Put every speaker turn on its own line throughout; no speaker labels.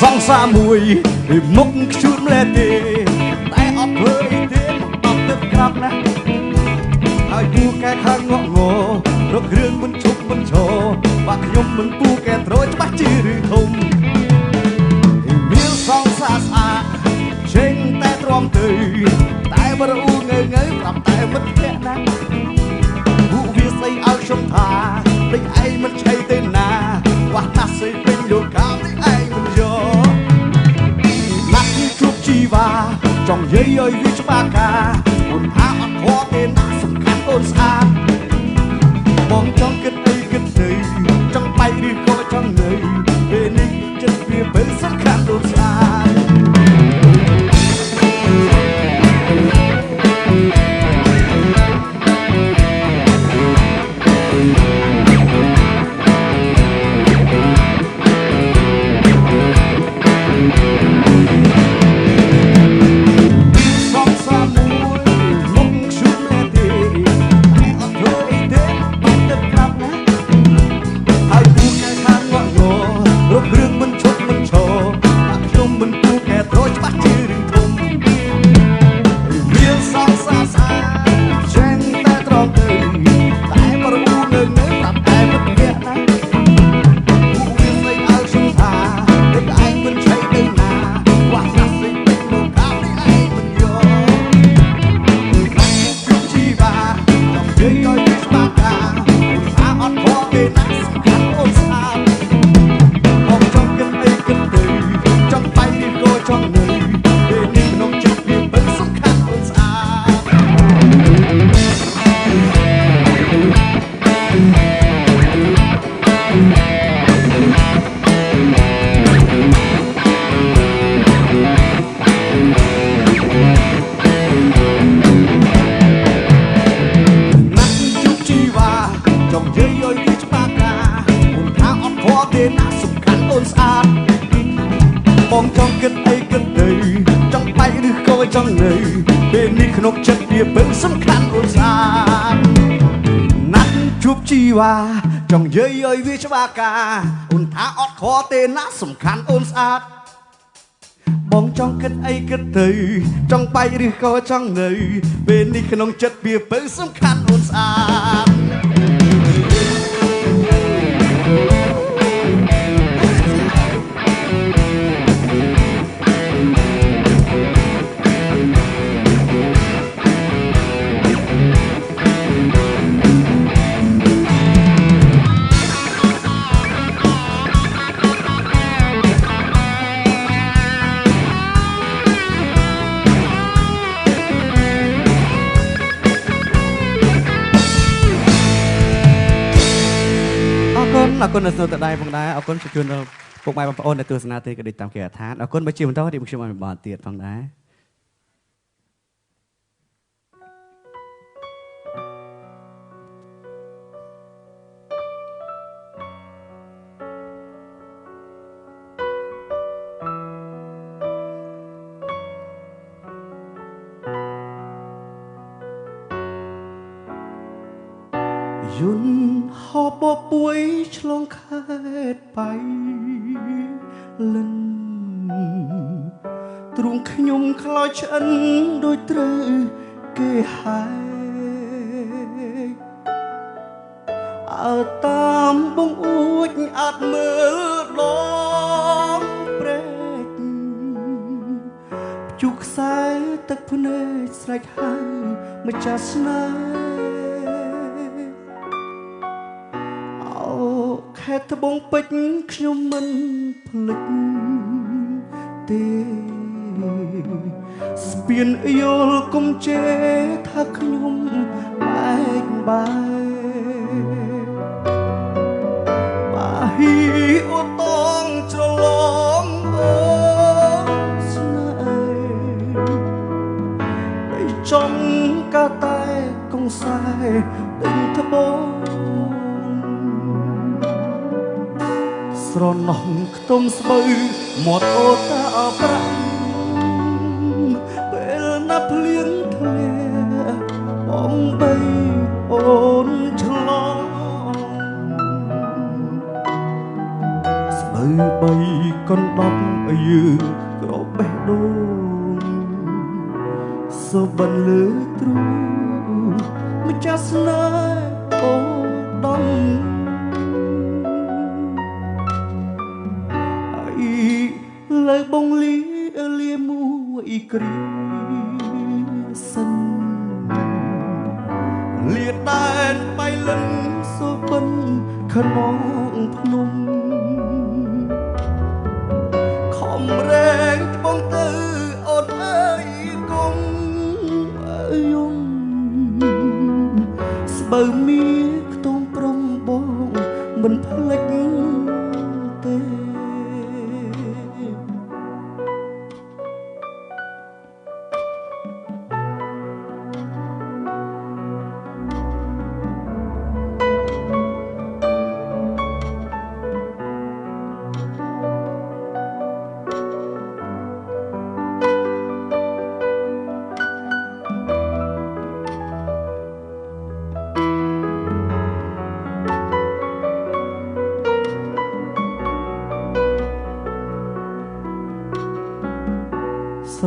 សង្សារមួយពីមុខខ្ជូតម្លែទេតែអត់ធ្វើអីទេអត់ទៅក្រាប់ណាហើយពូកែខាងងក់ងរកគ្រឿងមិនឈប់មិនឈរបាក់ខ្ញុំមិនពូកែត្រច្បាស់ជាឬធំមានសង្សារស្អាតចេញតែទ្រាំទៅតែបរអ៊ូងើប្រាប់តែមិត្តភក្តិណាពួកវាស្អីឲ្យខ្ញុំថាលេចឯងមិនឆៃទេណាវ៉ាស់ណាស់ស្អីពេញលោកកាមនេះឯងមិនយកណាស់ជួបជីវ៉ាចង់និយាយឲ្យវាច្បាស់កាអូនថាអត់ខកទេណាសំខាន់អូនស្អាតបងចង់គិតអីគិតទៅចង់បែកឬក៏ចង់នៅពេលនេះចិត្តវាពេលសំខាន់អូនស្អាតបងចង់គិតអីគិតទៅចង់បែកឬក៏ចង់នៅពេលនេះក្នុងចិត្តវាពឹងសំខាន់អូនស្អាតណាស់ជួបជីវ៉ាចង់និយាយឲ្យវាច្បាស់កាអូនថាអត់ខកទេណាសំខាន់អូនស្អាតបងចង់គិតអីគិតទៅចង់បែកឬក៏ចង់នៅពេលនេះក្នុងចិត្តវាពឹងសំខាន់អូនស្អាតអរគុណនៅស្នូតដៃផងដែរអរគុណជូនដល់ពុកម៉ែបងប្អូនដែលទស្សនាទីក៏ដូចតាមគេអត្ថាអរគុណបើជាបន្តទីខ្ញុំឲ្យបានទៀតផងដែរយន្តហោបបពួយឆ្លងខេត្តបៃលិនទ្រូងខ្ញុំខ្លោចឆ្អិនដូចត្រូវគេហែកអើតាមបងអួចអត់មើលដងព្រែកភ្ជុះខ្សែទឹកភ្នែកស្រែកហៅម្ចាស់ស្នេហ៍ខេត្តត្បូងពេជ្រខ្ញុំមិនភ្លេចទេស្ពានយល់គុំជេរថាខ្ញុំបែកបាហ៊ីអូតងច្រឡំអូស្នេហ៍តែចំកាតែកងខ្សែដេញត្បូងស្រណោះខ្ទមស្បូវមាត់អូតាអប្រាំពេលណាភ្លៀងធ្លាបំបីអូនឆ្លងស្បូវបីកណ្ដប់ ឲ្យយើងក្របបេះដូងសូបានលើទ្រូងម្ចាស់ស្នេហ៍អូដំលើបងលាមួយគ្រាសិនលាដែនបៃលិនសូបិនក្នុងភ្នំខំរែងបងទៅអូនអើយគង់យំស្បើមីខ្ទងព្រំបងមិនភ្លេចទេ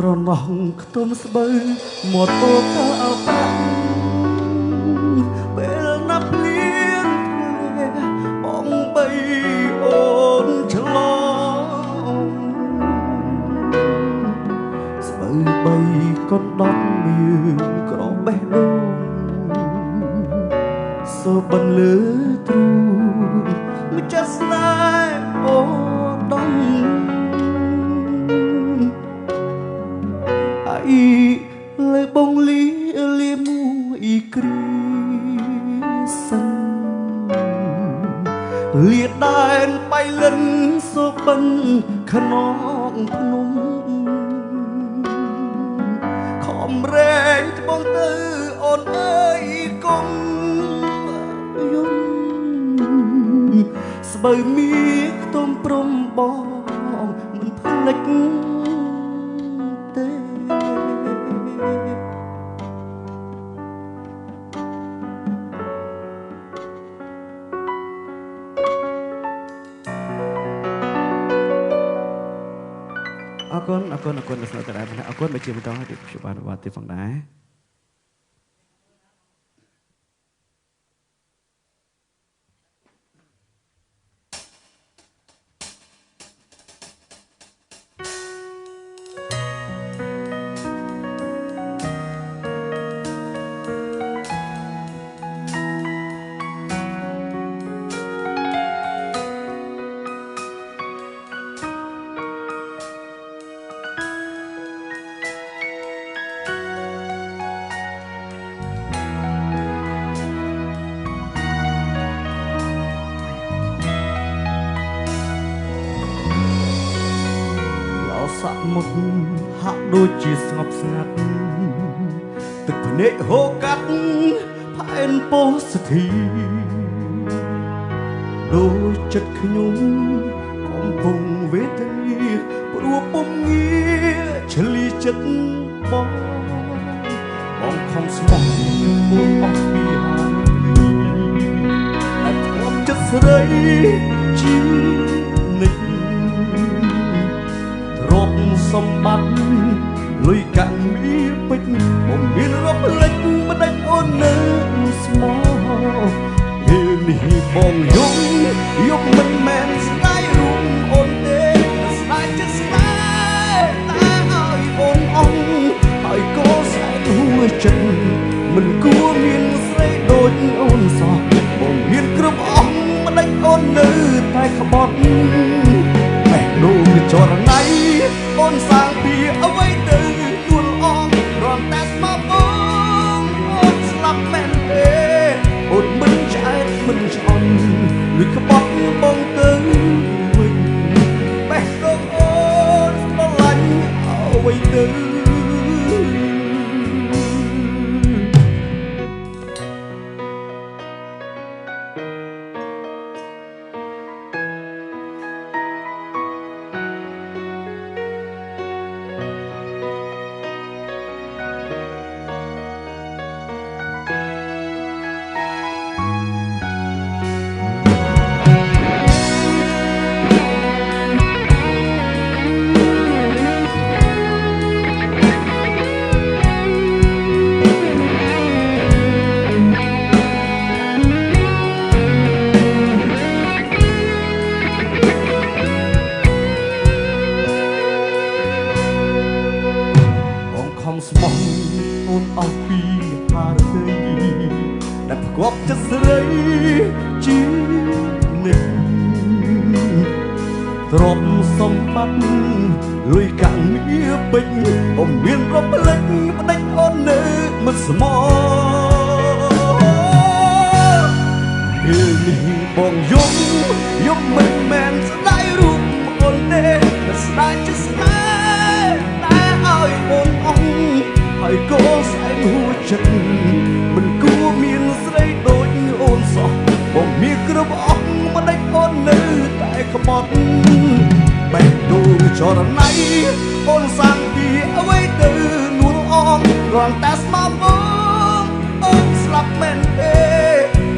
ស្រណោះខ្ទមស្បើមាត់អូកៅប្រាក់ពេលណាប់លៀនធ្លាបងបីអូនឆ្លងស្បើបីកូនដប់មានក្របបេះដូងសូបានលើទ្រូងម្ចាស់ស្នេហ៍អូដំលើបងលាមួយគ្រាសិនលាដែនបៃលិនសូបិនក្នុងភ្នំខំរែងត្បូងទៅអូនអើយគង់យំស្បើមីខ្ទមព្រំបងមិនភ្លេចទេអរគុណអ្នកស្នាដៃអរគុណមកជាបន្តឲ្យជួបបានវត្តទីផងដែរសមុទ្រហាក់ដូចជាស្ងប់ស្ងាត់ទឹកភ្នែកហូរកាត់ផែនពោសធីដូចចិត្តខ្ញុំកំពុងវេទនាព្រោះពុំងារឆ្លៀចិត្តបងខំស្មោះពួនអស់ពីអានតែធ្លាប់ចិត្តស្រីជីនិចសម្បត្តិលុយកាក់មានពេជ្របំមានរាប់លេចមិនដាច់អូននៅស្មោពេលនេះបងយំមិនមែនស្ដាយរួមអូនទេស្ដាយចិត្តស្ដាយតែឲ្យអូនអស់ហើយក៏សែនហួចិត្តមិនគួរមានស្រីដូចអូនសោះបងមានគ្រប់អស់មិនដាច់អូននៅតែក្បត់បេះដូងចរណៃអូនសាងពីអ្វីទៅទួលអងរំតែស្មោះបងអូនស្លាប់មែនទេអូនមិនឆ្អែតមិនឆ្អន់លុយក្បត់បងទៅ ស្មោះអូនអស់ពីហារតីដែលប្រកបចិត្តស្រីជានិច្ចទ្រព្យសម្បត្តិលុយកាក់មាពេញអូនមានប្រផ្លេចផ្ដេចអូននៅមិនស្មោះពេលនេះបងយំមិនមែនស្ដាយរូបអូនទេតែស្ដាយជាស្នេហ៍តែឲ្យអូនអស់ហើយកូនស្អែកហួចចិត្តមិនគួរមានស្រីដូចអូនសោះបងមានគ្រប់អស់មិនដេចអូននៅតែក្បត់បេះដូងចរណៃអូនសាំងពីអ្វីទៅនួនអងគ្រាន់តែស្មោះបងអូនស្លាប់មែនទេ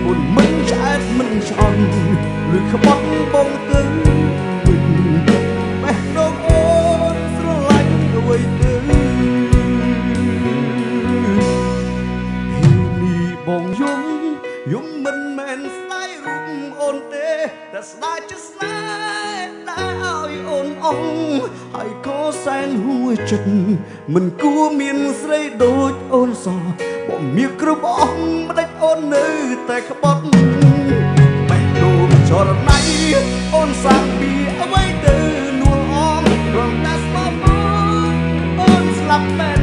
អូនមិនឆ្អែតមិនឆ្អន់ឬក្បត់បងទៅវិញបេះដូងអូនស្រឡាញ់អ្វីទៅបងយំមិនមែនស្ដាយរូបអូនទេតែស្ដាយជាស្នេហ៍ដែលឲ្យអូនអស់ហើយក៏សែនហួចចិត្តមិនគួរមានស្រីដូចអូនសោះបងមានគ្រប់អស់មិនដេចអូននៅតែក្បត់បេះដូងចរណៃអូនសាំងពីអ្វីទៅនួនអងរងតែស្មោះអូនស្លាប់មែន